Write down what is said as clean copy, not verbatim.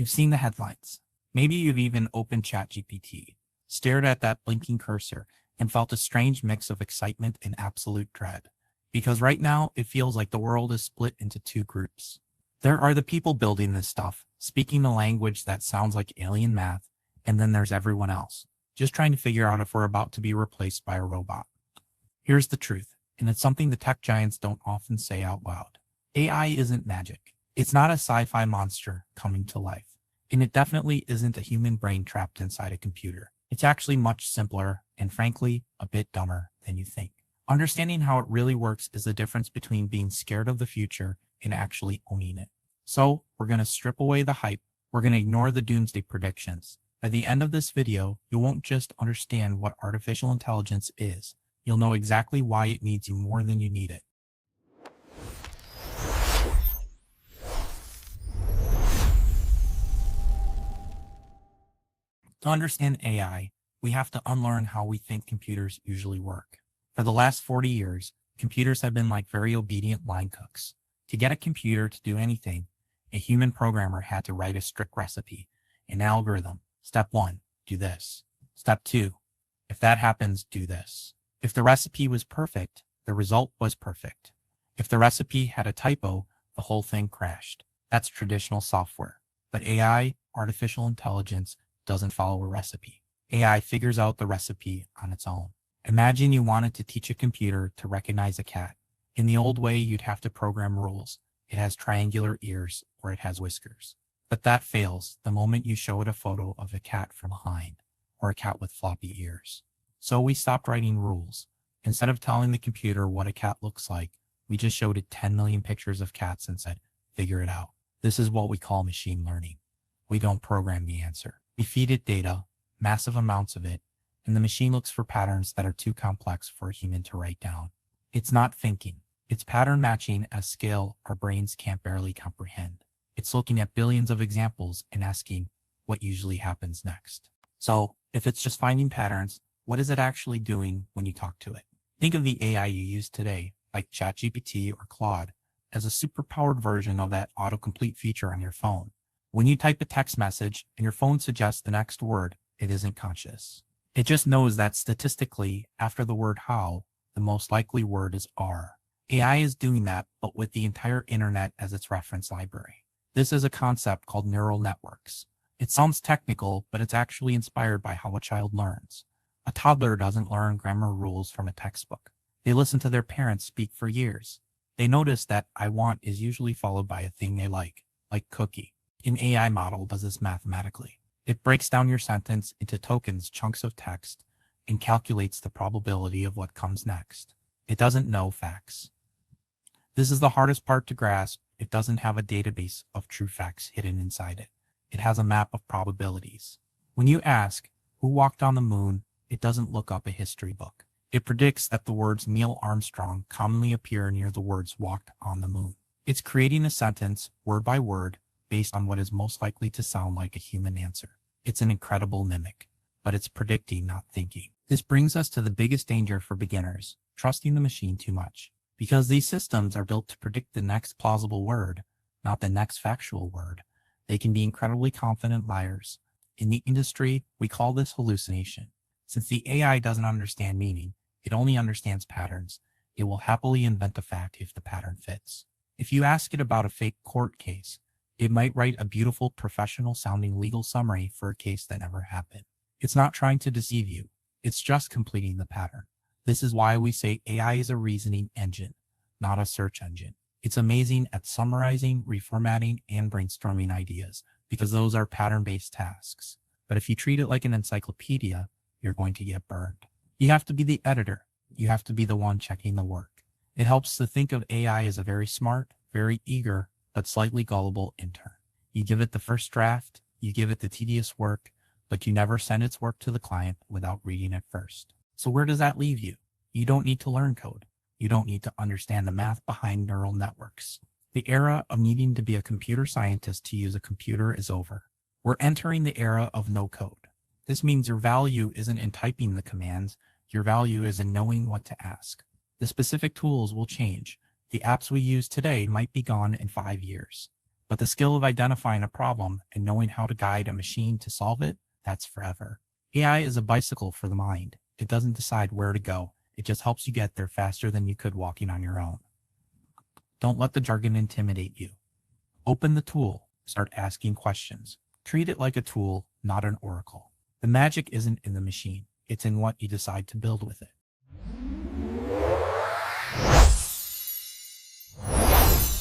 You've seen the headlines. Maybe you've even opened ChatGPT, stared at that blinking cursor, and felt a strange mix of excitement and absolute dread. Because right now, it feels like the world is split into two groups. There are the people building this stuff, speaking the language that sounds like alien math, and then there's everyone else, just trying to figure out if we're about to be replaced by a robot. Here's the truth, and it's something the tech giants don't often say out loud. AI isn't magic. It's not a sci-fi monster coming to life. And it definitely isn't a human brain trapped inside a computer. It's actually much simpler and frankly, a bit dumber than you think. Understanding how it really works is the difference between being scared of the future and actually owning it. So we're going to strip away the hype. We're going to ignore the doomsday predictions. By the end of this video, you won't just understand what artificial intelligence is. You'll know exactly why it needs you more than you need it. To understand AI, we have to unlearn how we think computers usually work. For the last 40 years, computers have been like very obedient line cooks. To get a computer to do anything, a human programmer had to write a strict recipe, an algorithm. Step 1, do this. Step 2, if that happens, do this. If the recipe was perfect, the result was perfect. If the recipe had a typo, the whole thing crashed. That's traditional software. But AI, artificial intelligence, doesn't follow a recipe. AI figures out the recipe on its own. Imagine you wanted to teach a computer to recognize a cat. In the old way, you'd have to program rules. It has triangular ears or it has whiskers. But that fails the moment you show it a photo of a cat from behind or a cat with floppy ears. So we stopped writing rules. Instead of telling the computer what a cat looks like, we just showed it 10 million pictures of cats and said, figure it out. This is what we call machine learning. We don't program the answer. We feed it data, massive amounts of it, and the machine looks for patterns that are too complex for a human to write down. It's not thinking. It's pattern matching at a scale our brains can't barely comprehend. It's looking at billions of examples and asking what usually happens next. So, if it's just finding patterns, what is it actually doing when you talk to it? Think of the AI you use today, like ChatGPT or Claude, as a superpowered version of that autocomplete feature on your phone. When you type a text message and your phone suggests the next word, it isn't conscious. It just knows that statistically, after the word how, the most likely word is are. AI is doing that, but with the entire internet as its reference library. This is a concept called neural networks. It sounds technical, but it's actually inspired by how a child learns. A toddler doesn't learn grammar rules from a textbook. They listen to their parents speak for years. They notice that I want is usually followed by a thing they like cookie. An AI model does this mathematically. It breaks down your sentence into tokens, chunks of text, and calculates the probability of what comes next. It doesn't know facts. This is the hardest part to grasp. It doesn't have a database of true facts hidden inside it. It has a map of probabilities. When you ask, who walked on the moon, it doesn't look up a history book. It predicts that the words Neil Armstrong commonly appear near the words walked on the moon. It's creating a sentence, word by word, based on what is most likely to sound like a human answer. It's an incredible mimic, but it's predicting, not thinking. This brings us to the biggest danger for beginners, trusting the machine too much. Because these systems are built to predict the next plausible word, not the next factual word, they can be incredibly confident liars. In the industry, we call this hallucination. Since the AI doesn't understand meaning, it only understands patterns. It will happily invent a fact if the pattern fits. If you ask it about a fake court case, it might write a beautiful, professional-sounding legal summary for a case that never happened. It's not trying to deceive you. It's just completing the pattern. This is why we say AI is a reasoning engine, not a search engine. It's amazing at summarizing, reformatting, and brainstorming ideas, because those are pattern-based tasks. But if you treat it like an encyclopedia, you're going to get burned. You have to be the editor. You have to be the one checking the work. It helps to think of AI as a very smart, very eager, but slightly gullible intern. You give it the first draft, you give it the tedious work, but you never send its work to the client without reading it first. So where does that leave you? You don't need to learn code. You don't need to understand the math behind neural networks. The era of needing to be a computer scientist to use a computer is over. We're entering the era of no code. This means your value isn't in typing the commands, your value is in knowing what to ask. The specific tools will change. The apps we use today might be gone in 5 years. But the skill of identifying a problem and knowing how to guide a machine to solve it, that's forever. AI is a bicycle for the mind. It doesn't decide where to go. It just helps you get there faster than you could walking on your own. Don't let the jargon intimidate you. Open the tool. Start asking questions. Treat it like a tool, not an oracle. The magic isn't in the machine. It's in what you decide to build with it.